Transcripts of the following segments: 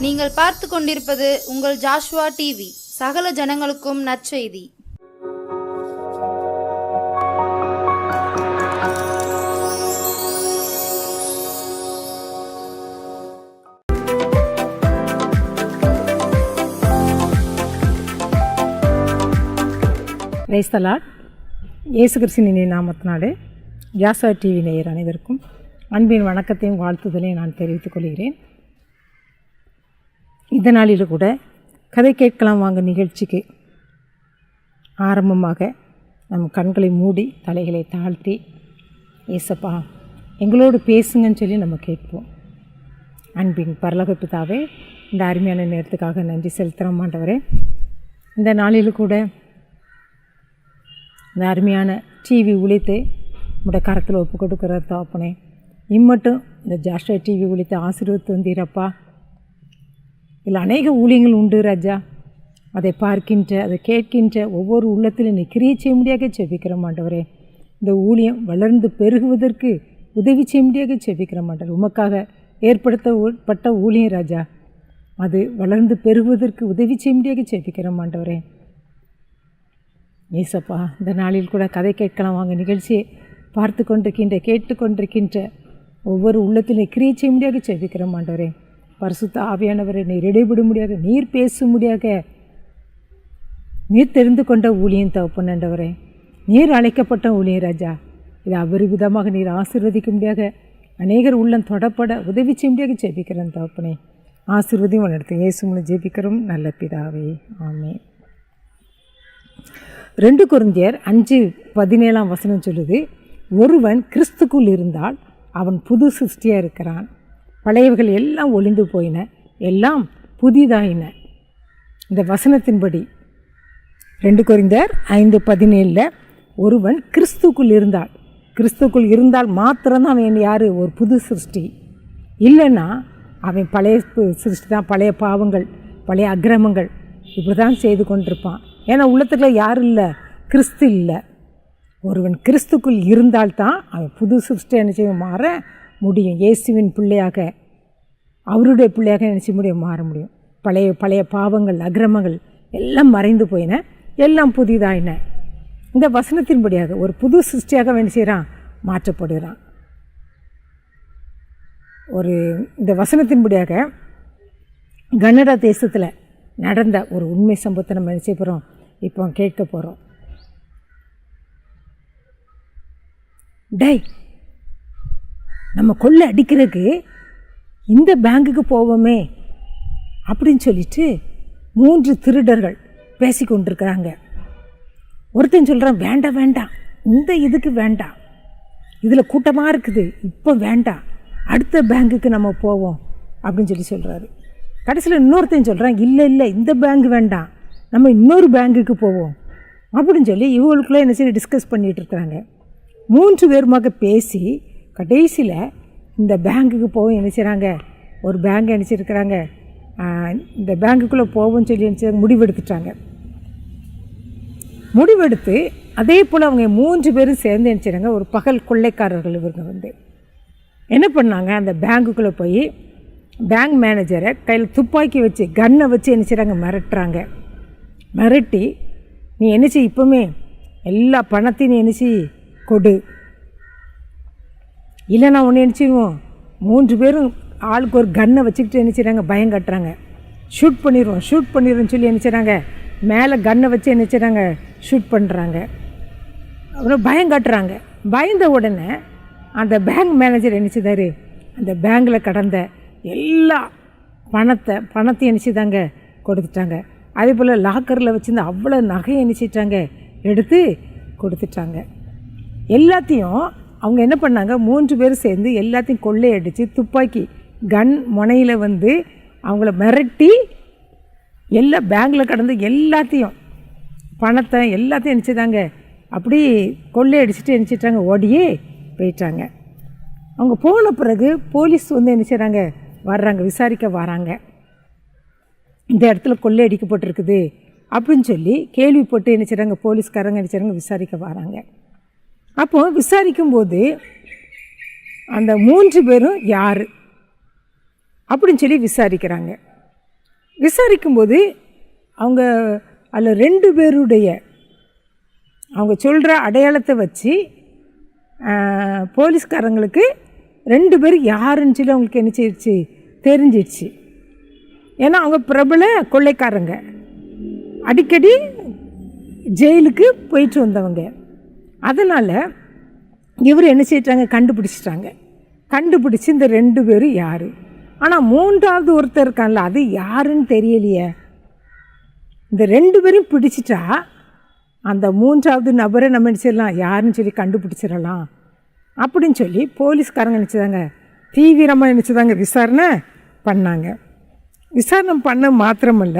நீங்கள் பார்த்து கொண்டிருப்பது உங்கள் ஜாஷ்வா டிவி. சகல ஜனங்களுக்கும் நற்செய்தி. Praise the Lord. இயேசு கிறிஸ்துவின் நாமத்தினாலே ஜாஷ்வா டிவி நேயர் அனைவருக்கும் அன்பின் வணக்கத்தையும் வாழ்த்துதலையும் நான் தெரிவித்துக் கொள்கிறேன். இந்த நாளில் கூட கதை கேட்கலாம் வாங்க நிகழ்ச்சிக்கு ஆரம்பமாக நம் கண்களை மூடி தலைகளை தாழ்த்தி, ஏசப்பா எங்களோடு பேசுங்கன்னு சொல்லி நம்ம கேட்போம். அன்பின் பரலோக பிதாவே, இந்த அருமையான நேரத்துக்காக நன்றி செலுத்துகிறோம் ஆண்டவரே. இந்த நாளில் கூட இந்த அருமையான டிவி உழைத்து உடைய கரத்தில் ஒப்பு கொடுக்குற தாப்பனே, இம்மட்டும் இந்த ஜாஷ்வா டிவி உழைத்து ஆசீர்வதித்து வந்தீரப்பா. இதில் அநேக ஊழியங்கள் உண்டு ராஜா. அதை பார்க்கின்ற, அதை கேட்கின்ற ஒவ்வொரு உள்ளத்திலும் நீ கிரியை செய்ய முடியாக செபிக்கிற மாட்டவரே. இந்த ஊழியம் வளர்ந்து பெருகுவதற்கு உதவி செய்ய முடியாக செபிக்கிற மாட்டவர். உமக்காக ஏற்படுத்தப்பட்ட ஊழியம் ராஜா, அது வளர்ந்து பெருகுவதற்கு உதவி செய்ய முடியாக செபிக்கிற மாட்டவரே. ஏசப்பா, இந்த நாளில் கூட கதை கேட்கலாம் வாங்க நிகழ்ச்சியை பார்த்து கொண்டிருக்கின்ற, கேட்டுக்கொண்டிருக்கின்ற ஒவ்வொரு உள்ளத்திலும் கிரியை செய்ய முடியாக செபிக்கிற மாட்டவரே. பரிசுத்த ஆவியானவரை நீர் இடைபெட முடியாக, நீர் பேச முடியாக, நீர் தெரிந்து கொண்ட ஊழியம் தகப்பனண்டவரே, நீர் அழைக்கப்பட்ட ஊழியம் ராஜா. இதை அபரிவிதமாக நீர் ஆசீர்வதிக்க முடியாக, அநேகர் உள்ளம் தொடப்பட உதவி செய்ய முடியாக ஜெபிக்கிறேன் தகப்பனே. ஆசீர்வதியும் நடத்து இயேசு மூலம் ஜெபிக்கிறோம் நல்ல பிதாவே, ஆமென். 2 கொரிந்தியர் 5:17 சொல்லுது, ஒருவன் கிறிஸ்துக்குள் இருந்தால் அவன் புது சிருஷ்டியாக இருக்கிறான், பழையவர்கள் எல்லாம் ஒளிந்து போயின, எல்லாம் புதிதாயின. இந்த வசனத்தின்படி 2 கொரிந்தியர் 5:17 ஒருவன் கிறிஸ்துக்குள் இருந்தால், கிறிஸ்துக்குள் இருந்தால் மாத்திரம்தான் அவன் யார்? ஒரு புது சிருஷ்டி. இல்லைன்னா அவன் பழைய சிருஷ்டி தான். பழைய பாவங்கள், பழைய அக்கிரமங்கள் இப்படி தான் செய்து கொண்டிருப்பான். ஏன்னா உள்ளத்துக்குள்ள யாரும் இல்லை, கிறிஸ்து இல்லை. ஒருவன் கிறிஸ்துக்குள் இருந்தால்தான் அவன் புது சிருஷ்டி என்ன செய்ய மாற முடியும். இயேசுவின் பிள்ளையாக, அவருடைய பிள்ளையாக நினச்சி முடியும், மாற முடியும். பழைய பாவங்கள், அக்கிரமங்கள் எல்லாம் மறைந்து போயின, எல்லாம் புதிதாயின. இந்த வசனத்தின்படியாக ஒரு புது சிருஷ்டியாக என்ன செய்கிறான்? மாற்றப்படுகிறான். இந்த வசனத்தின்படியாக கனடா தேசத்தில் நடந்த ஒரு உண்மை சம்பவத்தை நம்ம என்ன செய்ய போகிறோம், இப்போ கேட்க போகிறோம். நம்ம கொள்ளை அடிக்கிறதுக்கு இந்த பேங்குக்கு போவோமே அப்படின்னு சொல்லிட்டு 3 திருடர்கள் பேசி கொண்டிருக்கிறாங்க. ஒருத்தன் சொல்கிறான், வேண்டாம் வேண்டாம், இந்த இதுக்கு வேண்டாம், இதில் கூட்டமாக இருக்குது, இப்போ வேண்டாம், அடுத்த பேங்குக்கு நம்ம போவோம் அப்படின்னு சொல்கிறாரு. கடைசியில் இன்னொருத்தன் சொல்கிறான், இல்லை இந்த பேங்க் வேண்டாம், நம்ம இன்னொரு பேங்குக்கு போவோம் அப்படின்னு சொல்லி இவங்களுக்குள்ளே என்ன செய்ய டிஸ்கஸ் பண்ணிகிட்டு இருக்கிறாங்க. 3 பேருமாக பேசி கடைசியில் இந்த பேங்குக்கு போவோம் என்ன செய்கிறாங்க, ஒரு பேங்க் நினச்சிருக்கிறாங்க, இந்த பேங்குக்குள்ளே போவோம்னு சொல்லி நினச்சி முடிவெடுத்துட்டாங்க. முடிவெடுத்து அதே போல் அவங்க 3 பேரும் சேர்ந்து நினச்சிறாங்க, ஒரு பகல் கொள்ளைக்காரர்கள் இவங்க என்ன பண்ணாங்க, அந்த பேங்குக்குள்ளே போய் பேங்க் மேனேஜரை கையில் துப்பாக்கி வச்சு, கன்னை வச்சு என்ன செய்கிறாங்க, மிரட்டுறாங்க. மிரட்டி, நீ என்ன செய், இப்போவுமே எல்லா பணத்தையும் நீ என்ன செய் கொடு, இல்லைன்னா ஒன்று நினச்சிடுவோம். 3 பேரும் ஆளுக்கு ஒரு கன்னை வச்சுக்கிட்டு என்ன செய்கிறாங்க, பயம் கட்டுறாங்க. ஷூட் பண்ணிடுவோம் சொல்லி என்ன செய்கிறாங்க, மேலே கன்னை வச்சு என்ன செய்கிறாங்க, ஷூட் பண்ணுறாங்க. அப்புறம் பயம் கட்டுறாங்க. பயந்த உடனே அந்த பேங்க் மேனேஜர் என்ன செய்தார், அந்த பேங்கில் கடந்த எல்லா பணத்தையும் என்ன செய்தாங்க, கொடுத்துட்டாங்க. அதே போல் லாக்கரில் வச்சுருந்து அவ்வளோ நகையை என்ன செய்யிட்டாங்க, எடுத்து கொடுத்துட்டாங்க. எல்லாத்தையும் அவங்க என்ன பண்ணாங்க, 3 பேர் சேர்ந்து எல்லாத்தையும் கொள்ளையடித்து துப்பாக்கி கன் முனையில் அவங்கள மிரட்டி எல்லா பேங்கில் கடந்து எல்லாத்தையும் பணத்தை எல்லாத்தையும் நினச்சிட்டாங்க, அப்படி கொள்ளையடிச்சிட்டு நினச்சிட்டாங்க, ஓடியே போயிட்டாங்க. அவங்க போன பிறகு போலீஸ் என்ன செய்கிறாங்க, வர்றாங்க, விசாரிக்க வராங்க. இந்த இடத்துல கொள்ளையடிக்கப்பட்டிருக்குது அப்படின்னு சொல்லி கேள்விப்பட்டு என்ன செய்கிறாங்க, போலீஸ்காரங்க என்ன செய்கிறாங்க, விசாரிக்க வராங்க. அப்போது விசாரிக்கும்போது அந்த 3 பேரும் யார் அப்படின்னு சொல்லி விசாரிக்கிறாங்க. விசாரிக்கும்போது அவங்க அதில் 2 பேருடைய அவங்க சொல்கிற அடையாளத்தை வச்சு போலீஸ்காரங்களுக்கு 2 பேர் யாருன்னு சொல்லி அவங்களுக்கு என்ன செய்யிடுச்சு, தெரிஞ்சிடுச்சு. ஏன்னா அவங்க பிரபல கொள்ளைக்காரங்க, அடிக்கடி ஜெயிலுக்கு போயிட்டு வந்தவங்க. அதனால் இவர் என்ன செய்யிட்டாங்க, கண்டுபிடிச்சி இந்த 2 பேரும் யார். ஆனால் 3வது ஒருத்தர் இருக்கான்ல, அது யாருன்னு தெரியலையே. இந்த 2 பேரையும் பிடிச்சிட்டா அந்த 3வது நபரை நம்ம நினச்சிடலாம், யாருன்னு சொல்லி கண்டுபிடிச்சிடலாம் அப்படின்னு சொல்லி போலீஸ்காரங்க நினச்சிதாங்க தீவிரமாக நினச்சிதாங்க விசாரணை பண்ணாங்க. விசாரணை பண்ண மாத்திரமல்ல,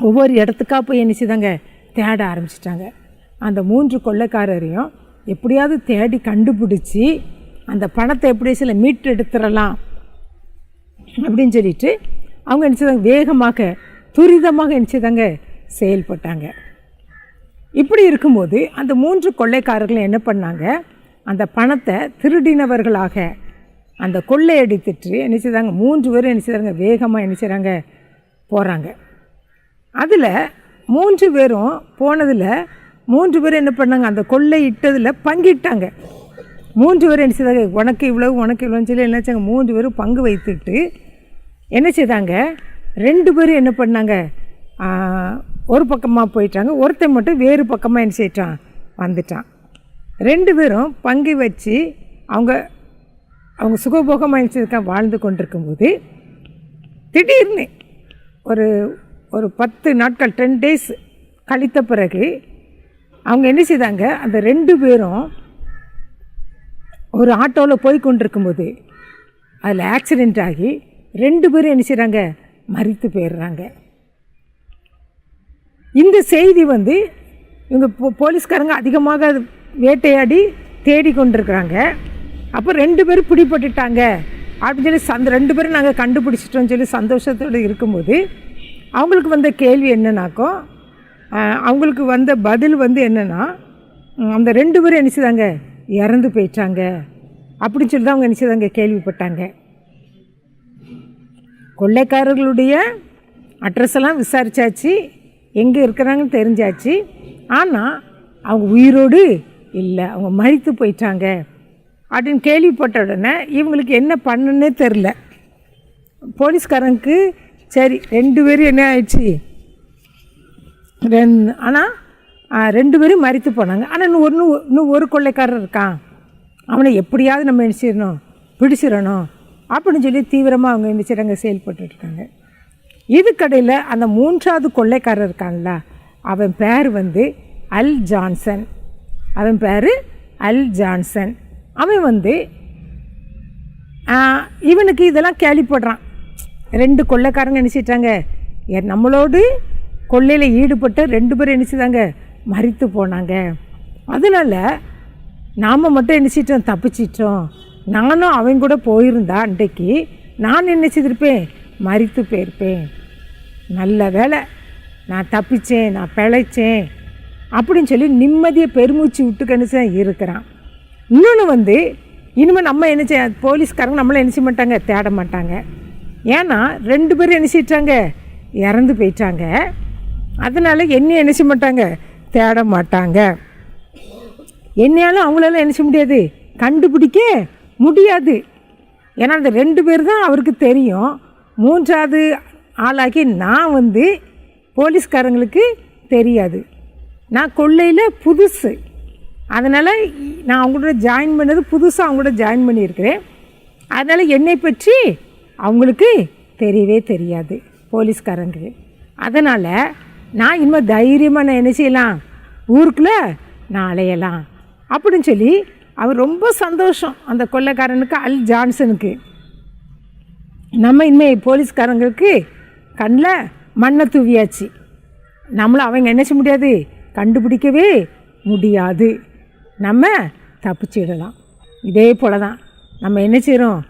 ஒவ்வொரு இடத்துக்காக போய் நினச்சிதாங்க தேட ஆரம்பிச்சிட்டாங்க. அந்த 3 கொள்ளைக்காரரையும் எப்படியாவது தேடி கண்டுபிடிச்சி அந்த பணத்தை எப்படி சில மீட்டு எடுத்துடலாம் அப்படின்னு சொல்லிட்டு அவங்க நினச்சிதாங்க வேகமாக துரிதமாக நினச்சிதாங்க செயல்பட்டாங்க. இப்படி இருக்கும்போது அந்த 3 கொள்ளைக்காரர்களும் என்ன பண்ணாங்க, அந்த பணத்தை திருடினவர்களாக அந்த கொள்ளையடித்துட்டு என்ன செய்தாங்க, 3 பேரும் என்ன செய்கிறாங்க, வேகமாக என்ன செய்கிறாங்க போகிறாங்க. அதில் 3 பேரும் போனதில் 3 பேரும் என்ன பண்ணாங்க, அந்த கொள்ளையிட்டதில் பங்கிட்டாங்க. 3 பேரும் என்ன செய்தாங்க, உனக்கு இவ்வளவு உனக்கு இவ்வளோன்னு சொல்லி என்ன செய்தாங்க, 3 பேரும் பங்கு வைத்துட்டு என்ன செய்தாங்க, 2 பேரும் என்ன பண்ணாங்க, ஒரு பக்கமாக போயிட்டாங்க. ஒருத்தன் மட்டும் வேறு பக்கமாக என்ன செய்யிட்டான், வந்துட்டான். 2 பேரும் பங்கு வச்சு அவங்க சுகபோகமாக என்ன செய்திருக்காங்க, வாழ்ந்து கொண்டிருக்கும்போது திடீர்னு ஒரு 10 நாட்கள் 10 days கழித்த பிறகு அவங்க என்ன செய்தாங்க, அந்த 2 பேரும் ஒரு ஆட்டோவில் போய் கொண்டிருக்கும்போது அதில் ஆக்சிடெண்ட் ஆகி 2 பேரும் என்ன செய்கிறாங்க, மரித்து போயிடுறாங்க. இந்த செய்தி இவங்க போலீஸ்காரங்க அதிகமாக வேட்டையாடி தேடி கொண்டிருக்கிறாங்க. அப்போ 2 பேரும் பிடிபட்டுட்டாங்க அப்படின்னு சொல்லி அந்த 2 பேரும் நாங்கள் கண்டுபிடிச்சிட்டோன்னு சொல்லி சந்தோஷத்தோடு இருக்கும்போது அவங்களுக்கு வந்த கேள்வி என்னன்னாக்கோ, அவங்களுக்கு வந்த பதில் என்னென்னா, அந்த 2 பேரும் என்ன செய்தாங்க, இறந்து போயிட்டாங்க அப்படின்னு சொல்லி தான் அவங்க என்ன செய்தாங்க கேள்விப்பட்டாங்க. கொள்ளைக்காரர்களுடைய அட்ரஸ் எல்லாம் விசாரித்தாச்சு, எங்கே இருக்கிறாங்கன்னு தெரிஞ்சாச்சு. ஆனால் அவங்க உயிரோடு இல்லை, அவங்க மரித்து போயிட்டாங்க அப்படின்னு கேள்விப்பட்ட உடனே இவங்களுக்கு என்ன பண்ணுன்னே தெரில. போலீஸ்காரனுக்கு சரி 2 பேரும் என்ன ஆயிடுச்சு, ஆனால் 2 பேரும் மரித்து போனாங்க. ஆனால் இன்னும் ஒரு கொள்ளைக்காரர் இருக்கான், அவனை எப்படியாவது நம்ம நினச்சிடணும், பிடிச்சிடணும் அப்படின்னு சொல்லி தீவிரமாக அவங்க நினச்சிடாங்க செயல்பட்டுருக்காங்க. இதுக்கடையில் அந்த 3வது கொள்ளைக்காரர் இருக்கான்ல, அவன் பேர் அல் ஜான்சன். அவன் பேர் அல் ஜான்சன். அவன் இவனுக்கு இதெல்லாம் கேள்விப்படுறான். 2 கொள்ளைக்காரங்க நினச்சிட்டாங்க, நம்மளோடு கொள்ளையில் ஈடுபட்டு 2 பேரும் நினச்சிதாங்க மரித்து போனாங்க. அதனால் நாம் மட்டும் நினச்சிட்டோம், தப்பிச்சிட்டோம். நானும் அவன் கூட போயிருந்தா அன்றைக்கு நான் என்ன செய்திருப்பேன், மரித்து போயிருப்பேன். நல்ல வேலை நான் தப்பிச்சேன், நான் பிழைச்சேன் அப்படின்னு சொல்லி நிம்மதியை பெருமூச்சு விட்டு கணிச்சு இருக்கிறான். இன்னொன்று இனிமேல் நம்ம என்ன செய்ய, போலீஸ்காரங்க நம்மளை என்ன செய்ய மாட்டாங்க, தேட மாட்டாங்க. ஏன்னா 2 பேரும் என்ன செய்யிட்டாங்க, இறந்து போயிட்டாங்க. அதனால் என்னையும் என்ன செய்ய மாட்டாங்க, தேட மாட்டாங்க. என்னையாலும் அவங்களால என்ன செய்ய முடியாது, கண்டுபிடிக்க முடியாது. ஏன்னா அந்த 2 பேர் தான் அவருக்கு தெரியும். 3வது ஆளாகி நான் போலீஸ்காரங்களுக்கு தெரியாது. நான் கொள்ளையில் புதுசு, அதனால் நான் அவங்களோட ஜாயின் பண்ணது புதுசாக அவங்களோட ஜாயின் பண்ணியிருக்கிறேன். அதனால் என்னை பற்றி அவங்களுக்கு தெரியவே தெரியாது போலீஸ்காரங்களுக்கு. அதனால் நான் இனிமேல் தைரியமாக நான் என்ன செய்யலாம், ஊருக்குள்ளே நான் அலையலாம் அப்படின்னு சொல்லி அவர் ரொம்ப சந்தோஷம். அந்த கொள்ளைக்காரனுக்கு அல் ஜான்சனுக்கு நம்ம இனிமேல் போலீஸ்காரங்களுக்கு கண்ணில் மண்ணை தூவியாச்சு, நம்மளை அவங்க என்ன செய்ய முடியாது, கண்டுபிடிக்கவே முடியாது, நம்ம தப்பிச்சிடலாம். இதே போல் தான் நம்ம என்ன செய்கிறோம்,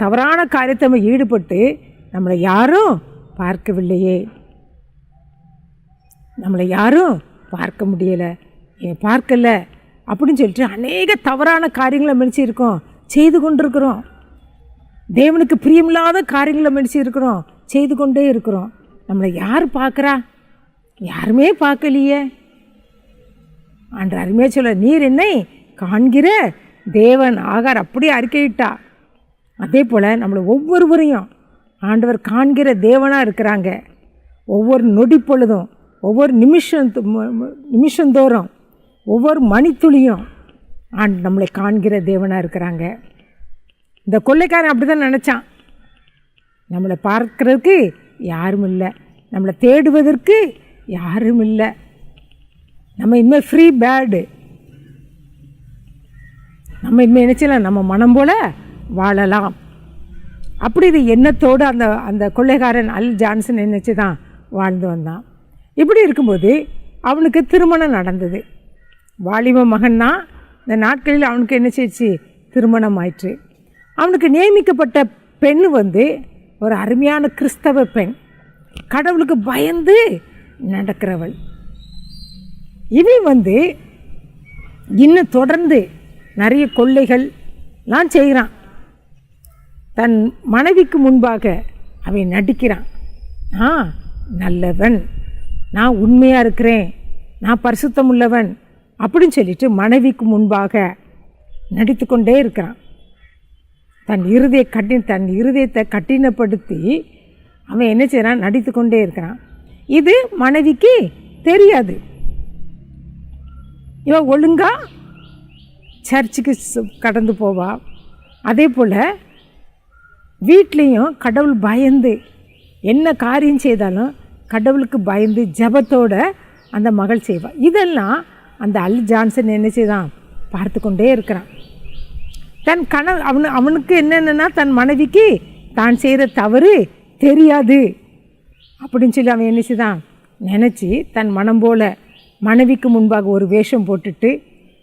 தவறான காரியத்தை நம்ம ஈடுபட்டு நம்மளை யாரும் பார்க்கவில்லையே, நம்மளை யாரும் பார்க்க முடியலை, பார்க்கலை அப்படின்னு சொல்லிட்டு அநேக தவறான காரியங்களை நினச்சிருக்கோம், செய்து கொண்டிருக்கிறோம். தேவனுக்கு பிரியமில்லாத காரியங்களை மெடிச்சு இருக்கிறோம், செய்து கொண்டே இருக்கிறோம். நம்மளை யார் பார்க்குறா? யாருமே பார்க்கலையே. ஆண்டவர் அருமையாக சொல்ல, நீர் என்னை காண்கிற தேவன் ஆகார் அப்படியே அறிக்கையிட்டா. அதே போல் நம்மளை ஒவ்வொருவரையும் ஆண்டவர் காண்கிற தேவனாக இருக்கிறாங்க. ஒவ்வொரு நொடி பொழுதும், ஒவ்வொரு நிமிஷந்தோறும், ஒவ்வொரு மணித்துளியும் நம்மளை காண்கிற தேவனாக இருக்கிறாங்க. இந்த கொள்ளைக்காரன் அப்படி தான் நினச்சான். நம்மளை பார்க்கறதுக்கு யாரும் இல்லை, நம்மளை தேடுவதற்கு யாரும் இல்லை, நம்ம இனிமேல் ஃப்ரீ பேர்டு, நம்ம இனிமேல் நினச்சலாம் நம்ம மனம் போல் வாழலாம். அப்படி இது எண்ணத்தோடு அந்த கொள்ளைக்காரன் அல் ஜான்சன் நினச்சி தான் வாழ்ந்து வந்தான். இப்படி இருக்கும்போது அவனுக்கு திருமணம் நடந்தது. வாலிப மகன் தான். இந்த நாட்களில் அவனுக்கு என்ன செய்ச்சு? திருமணம் ஆயிற்று. அவனுக்கு நியமிக்கப்பட்ட பெண் ஒரு அருமையான கிறிஸ்தவ பெண், கடவுளுக்கு பயந்து நடக்கிறவள். இவன் இன்னும் தொடர்ந்து நிறைய கொள்ளைகள்லாம் செய்கிறான். தன் மனைவிக்கு முன்பாக அவன் நடிக்கிறான். நான் நல்லவன், நான் உண்மையாக இருக்கிறேன், நான் பரிசுத்தம் உள்ளவன் அப்படின்னு சொல்லிட்டு மனைவிக்கு முன்பாக நடித்து கொண்டே இருக்கிறான். தன் இருதயத்தை கட்டினப்படுத்தி அவன் என்ன செய்கிறான்? நடித்து கொண்டே இருக்கிறான். இது மனைவிக்கு தெரியாது. இவன் ஒழுங்காக சர்ச்சுக்கு கடந்து போவா. அதே போல் வீட்லேயும் கடவுள் பயந்து என்ன காரியம் செய்தாலும் கடவுளுக்கு பயந்து ஜெபத்தோட அந்த மகள் செய்வாள். இதெல்லாம் அந்த அல் ஜான்சன் என்ன செய்தான்? பார்த்து கொண்டே இருக்கிறான். தன் அவனுக்கு என்னென்னா தன் மனைவிக்கு தான் செய்கிற தவறு தெரியாது அப்படின்னு சொல்லி அவன் என்ன செய்தான்? நினச்சி தன் மனம் போல் மனைவிக்கு முன்பாக ஒரு வேஷம் போட்டுட்டு,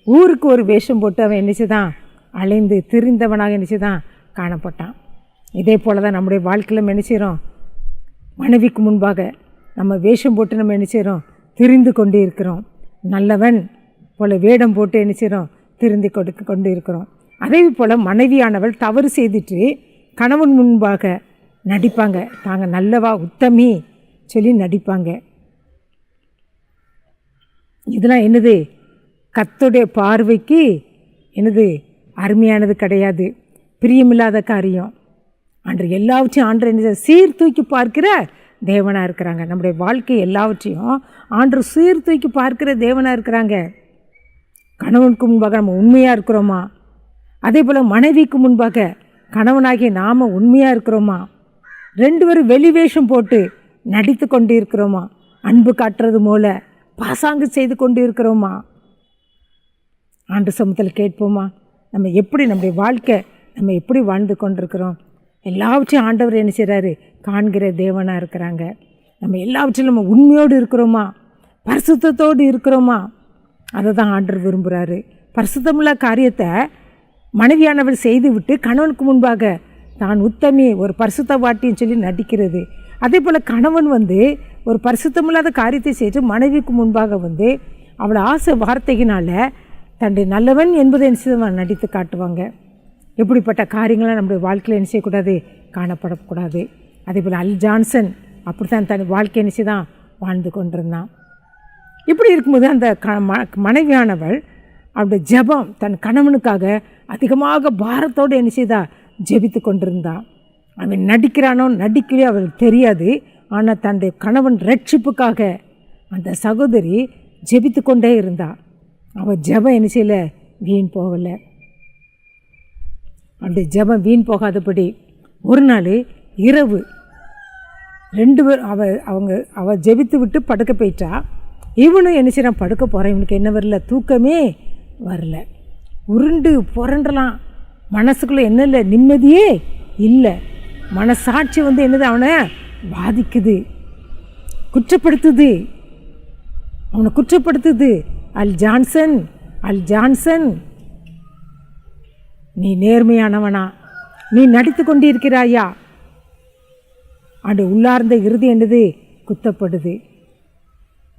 ஊருக்கு ஒரு வேஷம் போட்டு அவன் என்ன செய்தான்? அலைந்து திரிந்தவனாக என்ன செய்தான்? காணப்பட்டான். இதே போல் தான் நம்முடைய வாழ்க்கையில் என்ன செய்கிறோம்? மனைவிக்கு முன்பாக நம்ம வேஷம் போட்டு நம்ம என்ன செய்கிறோம்? திரிந்து கொண்டு இருக்கிறோம். நல்லவன் போல் வேடம் போட்டு என்ன செய்கிறோம்? திரிந்து கொண்டு இருக்கிறோம். அதே போல் மனைவியானவள் தவறு செய்துட்டு கணவன் முன்பாக நடிப்பாங்க. தாங்க நல்லவா உத்தமி சொல்லி நடிப்பாங்க. இதெல்லாம் என்னது? கர்த்தருடைய பார்வைக்கு என்னது? அருமையானது கிடையாது, பிரியமில்லாத காரியம். அன்று எல்லாவற்றையும் ஆண்டவர் என்ன சீர்தூக்கி பார்க்கிற தேவனாக இருக்கிறாங்க. நம்முடைய வாழ்க்கை எல்லாவற்றையும் ஆண்டவர் சீர்தூக்கி பார்க்கிற தேவனாக இருக்கிறாங்க. கணவனுக்கு முன்பாக நம்ம உண்மையாக இருக்கிறோமா? அதே போல் மனைவிக்கு முன்பாக கணவனாகிய நாம் உண்மையாக இருக்கிறோமா? ரெண்டு பேரும் வெளிவேஷம் போட்டு நடித்து கொண்டு இருக்கிறோமா? அன்பு காட்டுறது போல பாசாங்கு செய்து கொண்டு இருக்கிறோமா? ஆண்டு சமூகத்தில் கேட்போமா? நம்ம எப்படி நம்முடைய வாழ்க்கை நம்ம எப்படி வாழ்ந்து கொண்டிருக்கிறோம்? எல்லாவற்றையும் ஆண்டவர் என்ன செய்கிறாரு? காண்கிற தேவனாக இருக்கிறாங்க. நம்ம எல்லாவற்றையும் நம்ம உண்மையோடு இருக்கிறோமா? பரிசுத்தத்தோடு இருக்கிறோமா? அதை தான் ஆண்டவர் விரும்புகிறாரு. பரிசுத்தமுள்ள காரியத்தை மனைவியானவள் செய்து விட்டு கணவனுக்கு முன்பாக தான் உத்தமி, ஒரு பரிசுத்தவாட்டின்னு சொல்லி நடிக்கிறது. அதே போல் கணவன் ஒரு பரிசுத்தமில்லாத காரியத்தை செய்து மனைவிக்கு முன்பாக அவளை ஆசை வார்த்தையினால் தன்னுடைய நல்லவன் என்பதை நடித்து காட்டுவாங்க. எப்படிப்பட்ட காரியங்களை நம்முடைய வாழ்க்கையில் என்ன செய்யக்கூடாது? காணப்படக்கூடாது. அதே போல் அல் ஜான்சன் அப்படி தான் தன் வாழ்க்கை என்ன செய்தான்? வாழ்ந்து கொண்டிருந்தான். இப்படி இருக்கும்போது அந்த மனைவியானவள் அவருடைய ஜெபம் தன் கணவனுக்காக அதிகமாக பாரத்தோடு என்ன செய்தா? ஜெபித்து கொண்டிருந்தான். அவன் நடிக்கிறானோ நடிக்கலையோ அவளுக்கு தெரியாது. ஆனால் தன்னுடைய கணவன் ரட்சிப்புக்காக அந்த சகோதரி ஜெபித்து கொண்டே இருந்தாள். அவள் ஜெபம் என்ன செய்யலை? வீண் போகலை. அவளுடைய ஜெபம் வீண் போகாதபடி ஒரு நாள் இரவு 2 பேர் அவள் ஜெபித்து விட்டு படுக்க போயிட்டா. இவனும் என்ன செய்யறான்? படுக்க போகிறான். இவனுக்கு என்ன வரல? தூக்கமே வரல. உருண்டு புரண்டலாம். மனசுக்குள்ளே என்ன இல்லை? நிம்மதியே இல்லை. மனசாட்சி என்னது? அவனை பாதிக்குது, குற்றப்படுத்துது, அவனை குற்றப்படுத்துது. அல் ஜான்சன், நீ நேர்மையானவனா? நீ நடித்து கொண்டிருக்கிறாயா? அந்த உள்ளார்ந்த இறுதி என்னது? குத்தப்படுது.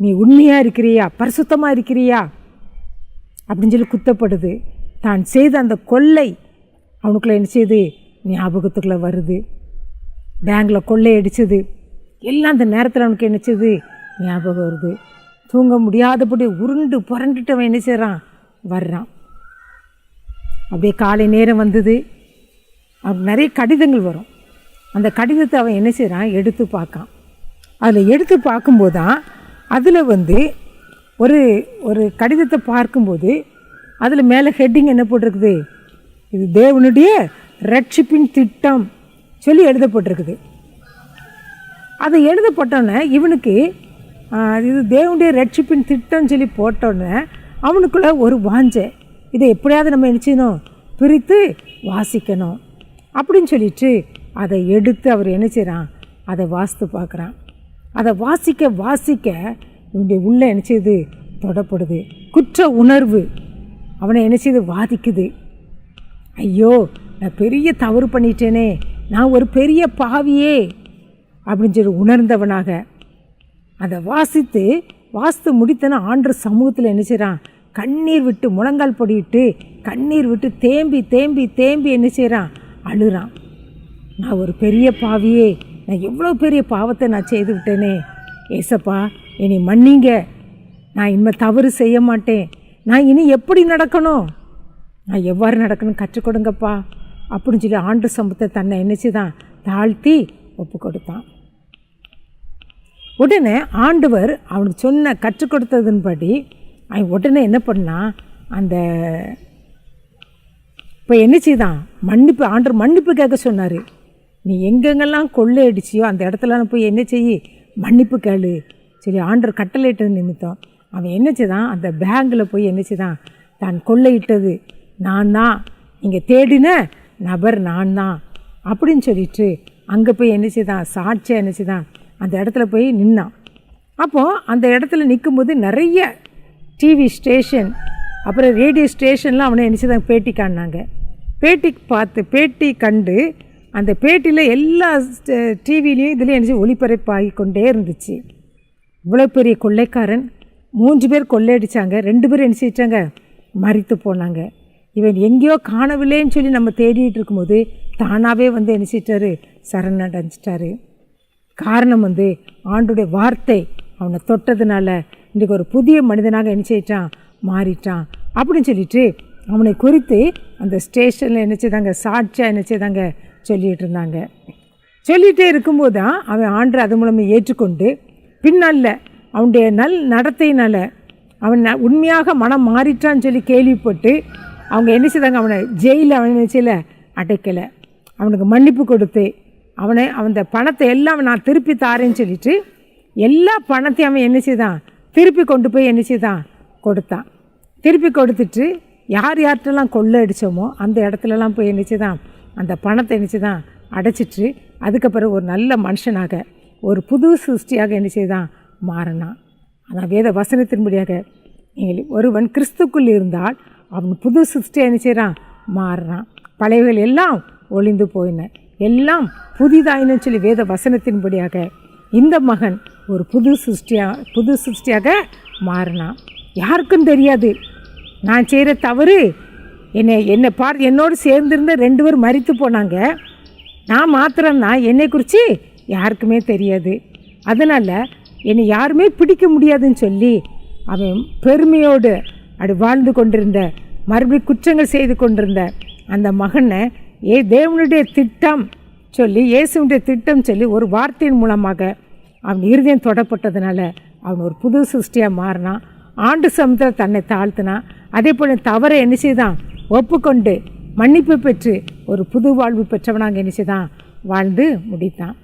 நீ உண்மையாக இருக்கிறியா? பரிசுத்தமாக இருக்கிறியா? அப்படின்னு சொல்லி குத்தப்படுது. தான் செய்த அந்த கொள்ளை அவனுக்குள்ள என்ன செய்யுது? ஞாபகத்துக்குள்ளே வருது. பேங்கில் கொள்ளையடிச்சது எல்லாம் அந்த நேரத்தில் அவனுக்கு என்னச்சது ஞாபகம் வருது. தூங்க முடியாதபடி உருண்டு புரண்டுட்டு அவன் என்ன செய்கிறான், வர்றான். அப்படியே காலை நேரம் வந்தது. அவனுக்கு நிறைய கடிதங்கள் வரும். அந்த கடிதத்தை அவன் என்ன செய்கிறான், எடுத்து பார்க்கான். அதில் எடுத்து பார்க்கும்போது தான் அதில் ஒரு ஒரு கடிதத்தை பார்க்கும்போது அதில் மேலே ஹெட்டிங் என்ன போட்டிருக்குது, இது தேவனுடைய ரட்சிப்பின் திட்டம் சொல்லி எழுதப்பட்டிருக்குது. அதை எழுதப்பட்டோன்னே இவனுக்கு இது தேவனுடைய ரட்சிப்பின் திட்டம் சொல்லி போட்டோன்னே அவனுக்குள்ள ஒரு வாஞ்சை, இதை எப்படியாவது நம்ம நினச்சினோம் பிரித்து வாசிக்கணும் அப்படின்னு சொல்லிட்டு அதை எடுத்து அவர் என்ன செய்கிறான், அதை வாசித்து பார்க்குறான். அதை வாசிக்க வாசிக்க இவனுடைய உள்ளே என்ன செய்யுது, தொடப்படுது. குற்ற உணர்வு அவனை என்ன செய்து வாதிக்குது. ஐயோ, நான் பெரிய தவறு பண்ணிட்டேனே, நான் ஒரு பெரிய பாவியே அப்படின்னு சொல்லி உணர்ந்தவனாக அதை வாசித்து முடித்தன ஆண்டவர் சமூகத்தில் என்ன செய்கிறான், கண்ணீர் விட்டு முழங்கால் படிட்டு கண்ணீர் விட்டு தேம்பி தேம்பி தேம்பி என்ன செய்கிறான், அழுறான். நான் ஒரு பெரிய பாவியே, நான் எவ்வளோ பெரிய பாவத்தை நான் செய்து விட்டேனே, ஏசப்பா என்னை மன்னிங்க, நான் இனிமேல் தவறு செய்ய மாட்டேன், நான் இனி எப்படி நடக்கணும், நான் எவ்வாறு நடக்கணும் கற்றுக் கொடுங்கப்பா அப்படின்னு சொல்லி ஆண்டவர் சமூகத்தை தன்னை என்ன செய்தான், தாழ்த்தி ஒப்பு கொடுத்தான். உடனே ஆண்டவர் அவனுக்கு சொன்ன கற்றுக் கொடுத்ததுன்படி அவன் உடனே என்ன பண்ணான், அந்த இப்போ என்ன செய்தான், ஆண்டவர் மன்னிப்பு கேட்க சொன்னார். நீ எங்கெங்கெல்லாம் கொள்ளையடிச்சியோ அந்த இடத்துலலாம் போய் என்ன செய்யி, மன்னிப்பு கேளு சரி ஆண்டவர் கட்டளையிட்டது நிமித்தம் அவன் என்ன செய்தான், அந்த பேங்கில் போய் என்ன செய்தான், தான் கொள்ளையிட்டது நான் தான், நீங்கள் தேடின நபர் நான் தான் அப்படின்னு சொல்லிட்டு அங்கே போய் என்ன செய்தான், சாட்சியாக என்ன செய்தான், அந்த இடத்துல போய் நின்னான். அப்போது அந்த இடத்துல நிற்கும்போது நிறைய டிவி ஸ்டேஷன் அப்புறம் ரேடியோ ஸ்டேஷன்லாம் அவனை என்ன செய்தாங்க, பேட்டி காணினாங்க. பேட்டி கண்டு அந்த பேட்டியில் எல்லா டிவிலையும் இதுலேயும் என்ன ஒளிபரப்பாகி கொண்டே இருந்துச்சு. இவ்வளோ பெரிய கொள்ளைக்காரன், 3 பேர் கொள்ளையடித்தாங்க, 2 பேர் என்ன செஞ்சிட்டாங்க, மரித்து போனாங்க. இவன் எங்கேயோ காணவில்லைன்னு சொல்லி நம்ம தேடிட்டு இருக்கும்போது தானாகவே என்ன செஞ்சிட்டாரு, சரணடைஞ்சிட்டாரு. காரணம் ஆண்டுடைய வார்த்தை அவனை தொட்டதுனால இன்றைக்கு ஒரு புதிய மனிதனாக என்ன செய்யிட்டான், மாறிட்டான் அப்படின்னு சொல்லிட்டு அவனை குறித்து அந்த ஸ்டேஷனில் என்ன செய்தாங்க, சாட்சியாக என்ன செய்தாங்க சொல்லிகிட்டு இருந்தாங்க. சொல்லிகிட்டே இருக்கும்போது தான் அவன் ஆண்டரை அது மூலமாக ஏற்றுக்கொண்டு பின்னால் அவனுடைய நடத்தையினால் அவன் உண்மையாக மனம் மாறிட்டான்னு சொல்லி கேள்விப்பட்டு அவங்க என்ன செய்தாங்க, அவனை ஜெயிலில் அவன் என்ன செய்யலை, அடைக்கலை. அவனுக்கு மன்னிப்பு கொடுத்து அந்த பணத்தை எல்லாம் நான் திருப்பி தாரேன்னு சொல்லிட்டு எல்லா பணத்தையும் அவன் என்ன செய்தான், திருப்பி கொண்டு போய் என்ன செய்தான், கொடுத்தான். திருப்பி கொடுத்துட்டு யார்கிட்டலாம் கொள்ளை அடித்தோமோ அந்த இடத்துலலாம் போய் என்ன செய்தான், அந்த பணத்தை என்ன செய்தான் அடைச்சிட்டு அதுக்கப்புறம் ஒரு நல்ல மனுஷனாக ஒரு புது சிருஷ்டியாக என்ன செய்தான் மாறினான். அதான் வேத வசனத்தின்படியாக நீங்கள் ஒருவன் கிறிஸ்துக்குள் இருந்தால் அவன் புது சிருஷ்டியாக என்ன செய்கிறான், மாறுறான். பழையவைகள் எல்லாம் ஒளிந்து போயின, எல்லாம் புதிதாயின்னு சொல்லி வேத வசனத்தின்படியாக இந்த மகன் ஒரு புது சிருஷ்டியாக மாறினான். யாருக்கும் தெரியாது நான் செய்கிற தவறு. என்னோடு சேர்ந்திருந்த 2 பேர் மரித்து போனாங்க, நான் மாத்திரம்தான், என்னை குறித்து யாருக்குமே தெரியாது. அதனால் என்னை யாருமே பிடிக்க முடியாதுன்னு சொல்லி அவன் பெருமையோடு அப்படி வாழ்ந்து கொண்டிருந்த, மறுபடியும் குற்றங்கள் செய்து கொண்டிருந்த அந்த மகனை தேவனுடைய திட்டம் சொல்லி, இயேசுடைய திட்டம் சொல்லி ஒரு வார்த்தையின் மூலமாக அவன் இருதயம் தொடப்பட்டதுனால அவன் ஒரு புது சிருஷ்டியாக மாறினான். ஆண்டு சமூகத்தில் தன்னை தாழ்த்தினான். அதே போல் தவறை என்ன செய்தான், ஒப்புக்கொண்டு மன்னிப்பு பெற்று ஒரு புது வாழ்வு பெற்றவனாக என்ன செய்தான், வாழ்ந்து முடித்தான்.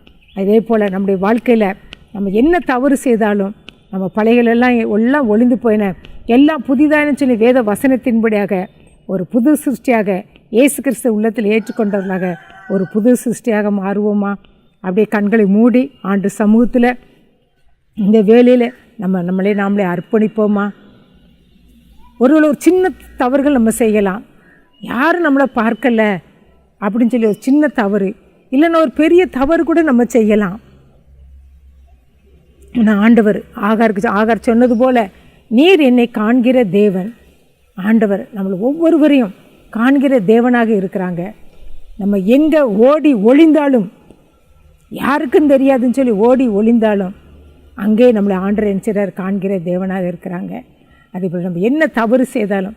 அதே போல் நம்முடைய வாழ்க்கையில் நம்ம என்ன தவறு செய்தாலும் நம்ம பழையெல்லாம் ஒளிந்து போயின எல்லாம் புதிதானு சொல்லி வேத வசனத்தின்படியாக ஒரு புது சிருஷ்டியாக இயேசு கிறிஸ்து உள்ளத்தில் ஏற்றுக்கொண்டவர்களாக ஒரு புது சிருஷ்டியாக மாறுவோமா? அப்படியே கண்களை மூடி ஆண்டு சமூகத்தில் இந்த வேலையில் நாமளே அர்ப்பணிப்போமா? ஒரு சின்ன தவறுகள் நம்ம செய்யலாம், யாரும் நம்மளை பார்க்கலை அப்படின்னு சொல்லி ஒரு சின்ன தவறு, இல்லைன்னா ஒரு பெரிய தவறு கூட நம்ம செய்யலாம். ஆனால் ஆண்டவர் ஆகார் சொன்னது போல, நீர் என்னை காண்கிற தேவன். ஆண்டவர் நம்மளை ஒவ்வொருவரையும் காண்கிற தேவனாக இருக்கிறாங்க. நம்ம எங்கே ஓடி ஒளிந்தாலும், யாருக்கும் தெரியாதுன்னு சொல்லி ஓடி ஒளிந்தாலும் அங்கே நம்மளை ஆண்டவர் நினைச்சிறார் காண்கிற தேவனாக இருக்கிறாங்க. அதே போல் நம்ம என்ன தவறு செய்தாலும்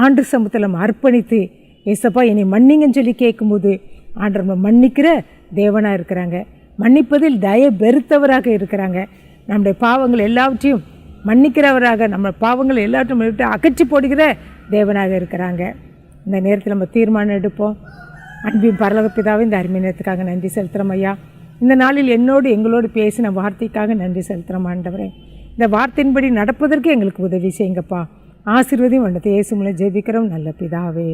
ஆண்டவர் சமூகத்தில் நம்ம அர்ப்பணித்து, ஏசப்பா என்னை மன்னிங்கன்னு சொல்லி கேட்கும்போது ஆண்டவர் நம்ம மன்னிக்கிற தேவனாக இருக்கிறாங்க. மன்னிப்பதில் பெருத்தவராக இருக்கிறாங்க. நம்முடைய பாவங்கள் எல்லாவற்றையும் மன்னிக்கிறவராக, நம்ம பாவங்கள் எல்லாவற்றையும் விட்டு அகற்றி போடுகிற தேவனாக இருக்கிறாங்க. இந்த நேரத்தில் நம்ம தீர்மானம் எடுப்போம். அன்பின் பரலோக பிதாவே, இந்த அருமை நேரத்துக்காக நன்றி செலுத்துகிறோம் ஐயா. இந்த நாளில் எங்களோடு பேசின வார்த்தைக்காக நன்றி செலுத்துகிறோம் ஆண்டவரே. இந்த வார்த்தையின்படி நடப்பதற்கு எங்களுக்கு உதவி செய்யுங்கப்பா. ஆசீர்வதியும் வண்ணத்தை இயேசு மூலம் ஜெபிக்கிறோம் நல்ல பிதாவே,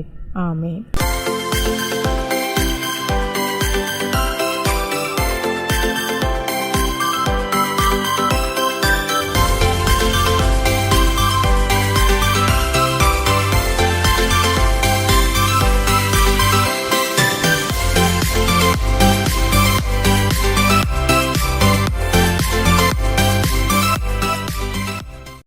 ஆமென்.